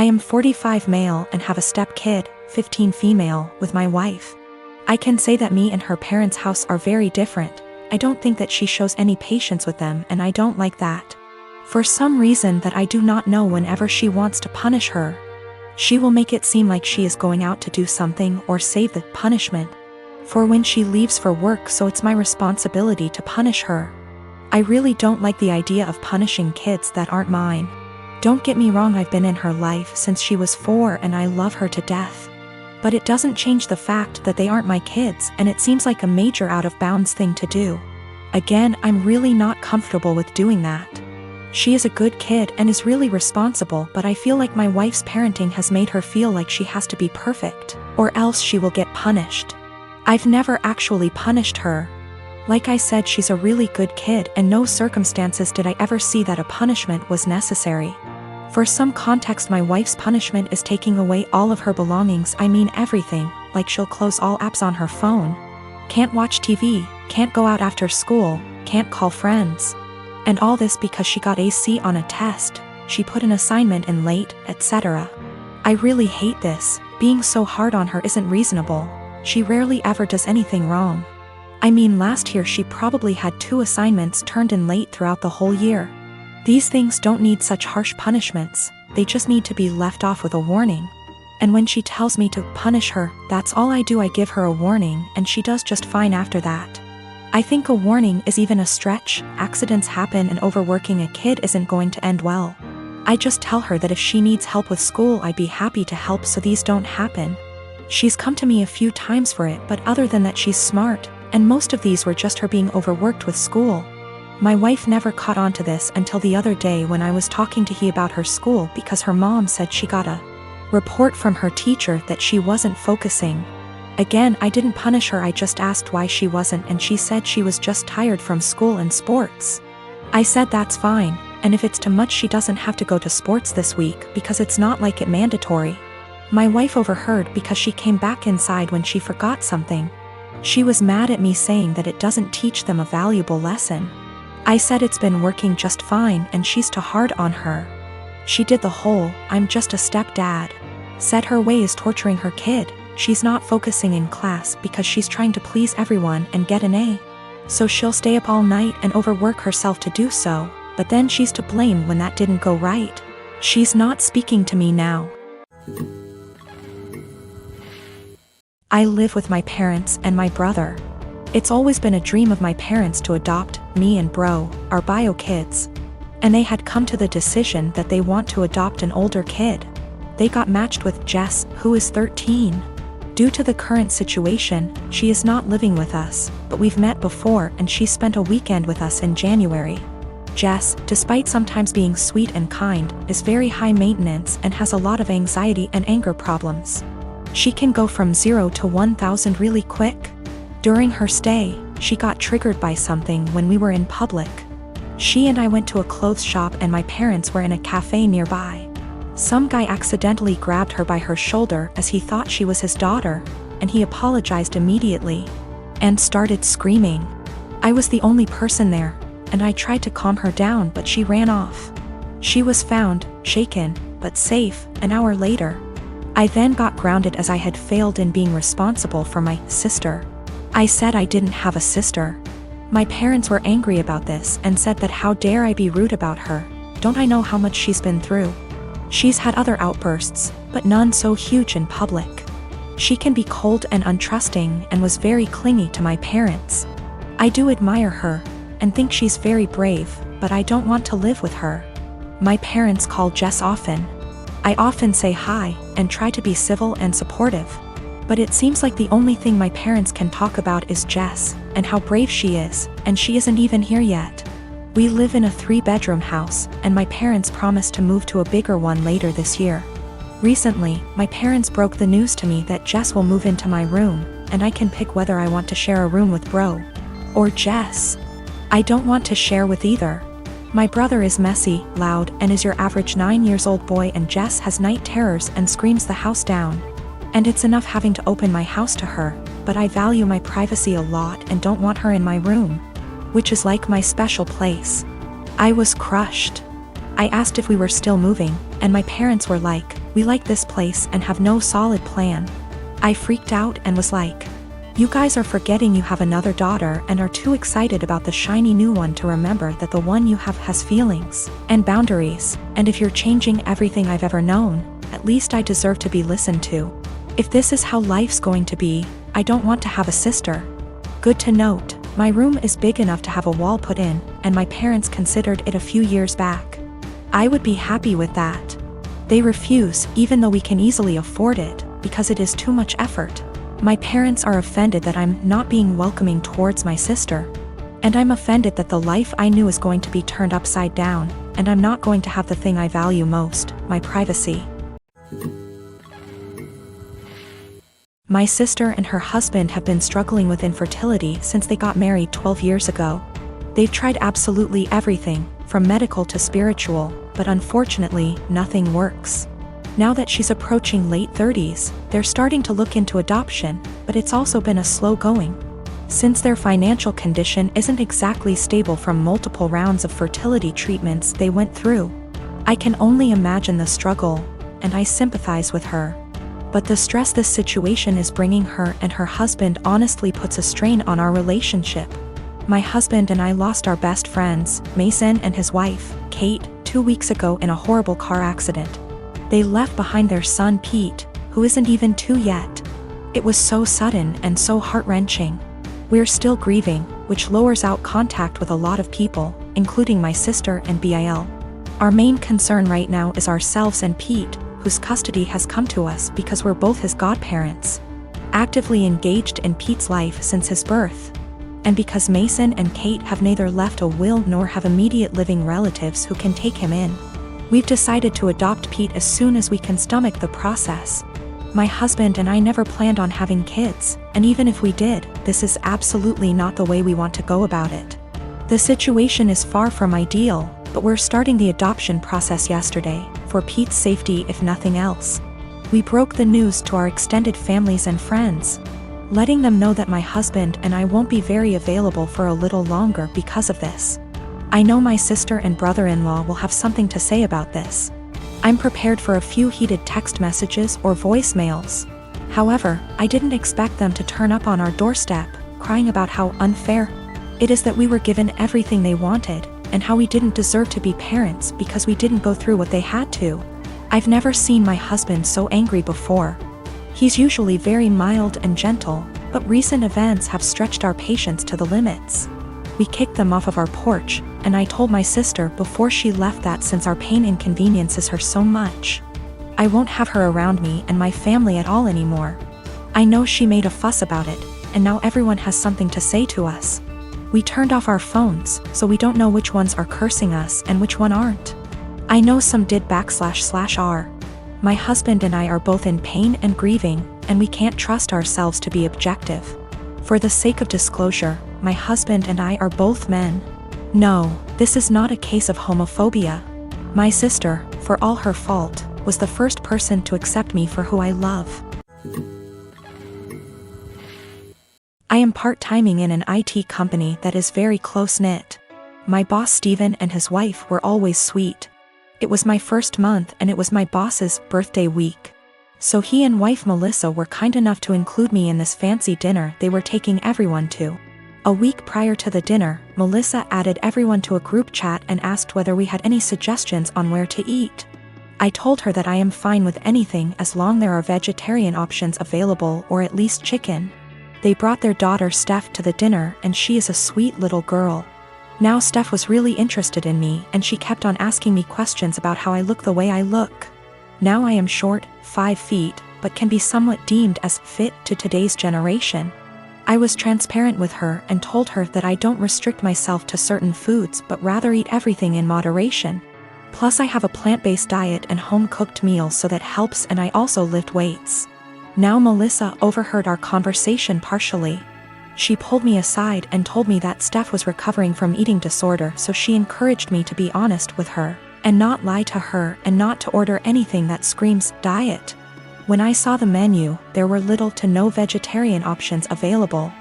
I am 45 male and have a step kid, 15 female, with my wife. I can say that me and her parents' house are very different. I don't think that she shows any patience with them, and I don't like that. For some reason that I do not know, whenever she wants to punish her, she will make it seem like she is going out to do something or save the punishment for when she leaves for work, so it's my responsibility to punish her. I really don't like the idea of punishing kids that aren't mine. Don't get me wrong, I've been in her life since she was 4 and I love her to death. But it doesn't change the fact that they aren't my kids, and it seems like a major out of bounds thing to do. Again, I'm really not comfortable with doing that. She is a good kid and is really responsible, but I feel like my wife's parenting has made her feel like she has to be perfect, or else she will get punished. I've never actually punished her. Like I said, she's a really good kid, and no circumstances did I ever see that a punishment was necessary. For some context, my wife's punishment is taking away all of her belongings. I mean everything, like she'll close all apps on her phone, can't watch TV, can't go out after school, can't call friends. And all this because she got a C on a test, she put an assignment in late, etc. I really hate this. Being so hard on her isn't reasonable. She rarely ever does anything wrong. I mean, last year she probably had 2 assignments turned in late throughout the whole year. These things don't need such harsh punishments, they just need to be left off with a warning. And when she tells me to punish her, that's all I do. I give her a warning and she does just fine after that. I think a warning is even a stretch. Accidents happen, and overworking a kid isn't going to end well. I just tell her that if she needs help with school, I'd be happy to help so these don't happen. She's come to me a few times for it, but other than that, she's smart, and most of these were just her being overworked with school. My wife never caught on to this until the other day when I was talking to he about her school, because her mom said she got a report from her teacher that she wasn't focusing. Again, I didn't punish her, I just asked why she wasn't, and she said she was just tired from school and sports. I said that's fine, and if it's too much she doesn't have to go to sports this week because it's not like it mandatory. My wife overheard because she came back inside when she forgot something. She was mad at me, saying that it doesn't teach them a valuable lesson. I said it's been working just fine and she's too hard on her. She did the whole "I'm just a stepdad" said her way is torturing her kid. She's not focusing in class because she's trying to please everyone and get an A. So she'll stay up all night and overwork herself to do so, but then she's to blame when that didn't go right. She's not speaking to me now. I live with my parents and my brother. It's always been a dream of my parents to adopt me and bro, our bio kids. And they had come to the decision that they want to adopt an older kid. They got matched with Jess, who is 13. Due to the current situation, she is not living with us, but we've met before and she spent a weekend with us in January. Jess, despite sometimes being sweet and kind, is very high maintenance and has a lot of anxiety and anger problems. She can go from 0 to 1,000 really quick. During her stay, she got triggered by something when we were in public. She and I went to a clothes shop and my parents were in a cafe nearby. Some guy accidentally grabbed her by her shoulder as he thought she was his daughter, and he apologized immediately and started screaming. I was the only person there, and I tried to calm her down, but she ran off. She was found, shaken, but safe, an hour later. I then got grounded as I had failed in being responsible for my sister. I said I didn't have a sister. My parents were angry about this and said that how dare I be rude about her. Don't I know how much she's been through? She's had other outbursts, but none so huge in public. She can be cold and untrusting and was very clingy to my parents. I do admire her and think she's very brave, but I don't want to live with her. My parents call Jess often. I often say hi and try to be civil and supportive. But it seems like the only thing my parents can talk about is Jess and how brave she is, and she isn't even here yet. We live in a 3-bedroom house, and my parents promised to move to a bigger one later this year. Recently, my parents broke the news to me that Jess will move into my room, and I can pick whether I want to share a room with bro or Jess. I don't want to share with either. My brother is messy, loud, and is your average 9-year-old boy, and Jess has night terrors and screams the house down. And it's enough having to open my house to her, but I value my privacy a lot and don't want her in my room, which is like my special place. I was crushed. I asked if we were still moving, and my parents were like, We like this place and have no solid plan. I freaked out and was like, you guys are forgetting you have another daughter and are too excited about the shiny new one to remember that the one you have has feelings and boundaries, and if you're changing everything I've ever known, at least I deserve to be listened to. If this is how life's going to be, I don't want to have a sister. Good to note, my room is big enough to have a wall put in, and my parents considered it a few years back. I would be happy with that. They refuse, even though we can easily afford it, because it is too much effort. My parents are offended that I'm not being welcoming towards my sister. And I'm offended that the life I knew is going to be turned upside down, and I'm not going to have the thing I value most, my privacy. My sister and her husband have been struggling with infertility since they got married 12 years ago. They've tried absolutely everything, from medical to spiritual, but unfortunately, nothing works. Now that she's approaching late 30s, they're starting to look into adoption, but it's also been a slow going. Since their financial condition isn't exactly stable from multiple rounds of fertility treatments they went through. I can only imagine the struggle, and I sympathize with her. But the stress this situation is bringing her and her husband honestly puts a strain on our relationship. My husband and I lost our best friends, Mason and his wife, Kate, 2 weeks ago in a horrible car accident. They left behind their son Pete, who isn't even 2 yet. It was so sudden and so heart-wrenching. We're still grieving, which lowers out contact with a lot of people, including my sister and Bil. Our main concern right now is ourselves and Pete, whose custody has come to us because we're both his godparents, actively engaged in Pete's life since his birth. And because Mason and Kate have neither left a will nor have immediate living relatives who can take him in. We've decided to adopt Pete as soon as we can stomach the process. My husband and I never planned on having kids, and even if we did, this is absolutely not the way we want to go about it. The situation is far from ideal, but we're starting the adoption process yesterday, for Pete's safety if nothing else. We broke the news to our extended families and friends, letting them know that my husband and I won't be very available for a little longer because of this. I know my sister and brother-in-law will have something to say about this. I'm prepared for a few heated text messages or voicemails. However, I didn't expect them to turn up on our doorstep, crying about how unfair it is that we were given everything they wanted, and how we didn't deserve to be parents because we didn't go through what they had to. I've never seen my husband so angry before. He's usually very mild and gentle, but recent events have stretched our patience to the limits. We kicked them off of our porch, and I told my sister before she left that since our pain inconveniences her so much, I won't have her around me and my family at all anymore. I know she made a fuss about it, and now everyone has something to say to us. We turned off our phones, so we don't know which ones are cursing us and which one aren't. I know some did //r. My husband and I are both in pain and grieving, and we can't trust ourselves to be objective. For the sake of disclosure, my husband and I are both men. No, this is not a case of homophobia. My sister, for all her fault, was the first person to accept me for who I love. I am part-timing in an IT company that is very close-knit. My boss Steven and his wife were always sweet. It was my first month and it was my boss's birthday week. So he and wife Melissa were kind enough to include me in this fancy dinner they were taking everyone to. A week prior to the dinner, Melissa added everyone to a group chat and asked whether we had any suggestions on where to eat. I told her that I am fine with anything as long there are vegetarian options available or at least chicken. They brought their daughter Steph to the dinner and she is a sweet little girl. Now Steph was really interested in me and she kept on asking me questions about how I look the way I look. Now I am short, 5 feet, but can be somewhat deemed as fit to today's generation. I was transparent with her and told her that I don't restrict myself to certain foods but rather eat everything in moderation. Plus I have a plant-based diet and home-cooked meals so that helps, and I also lift weights. Now Melissa overheard our conversation partially. She pulled me aside and told me that Steph was recovering from eating disorder, so she encouraged me to be honest with her, and not lie to her, and not to order anything that screams diet. When I saw the menu, there were little to no vegetarian options available.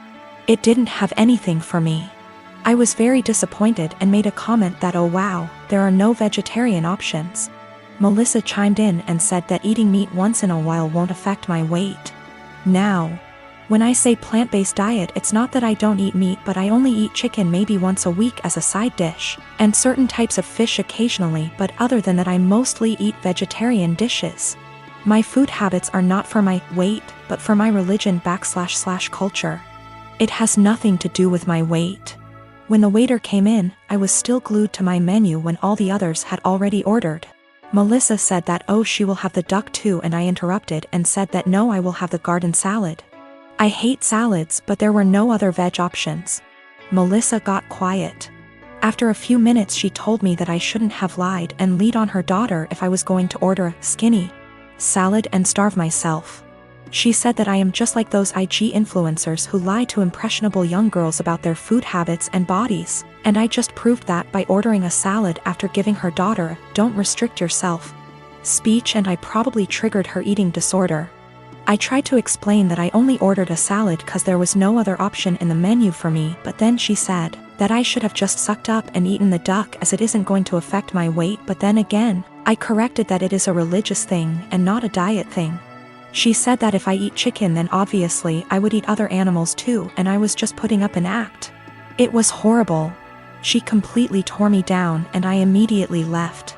It didn't have anything for me. I was very disappointed and made a comment that, oh wow, there are no vegetarian options. Melissa chimed in and said that eating meat once in a while won't affect my weight. Now, when I say plant-based diet, it's not that I don't eat meat, but I only eat chicken maybe once a week as a side dish, and certain types of fish occasionally, but other than that I mostly eat vegetarian dishes. My food habits are not for my weight, but for my religion / culture. It has nothing to do with my weight. When the waiter came in, I was still glued to my menu when all the others had already ordered. Melissa said that she will have the duck too, and I interrupted and said that no, I will have the garden salad. I hate salads, but there were no other veg options. Melissa got quiet. After a few minutes she told me that I shouldn't have lied and lead on her daughter if I was going to order a skinny salad and starve myself. She said that I am just like those IG influencers who lie to impressionable young girls about their food habits and bodies, and I just proved that by ordering a salad after giving her daughter a "don't restrict yourself" speech, and I probably triggered her eating disorder. I tried to explain that I only ordered a salad because there was no other option in the menu for me, but then she said that I should have just sucked up and eaten the duck as it isn't going to affect my weight, but then again, I corrected that it is a religious thing and not a diet thing. She said that if I eat chicken then obviously I would eat other animals too, and I was just putting up an act. It was horrible. She completely tore me down and I immediately left.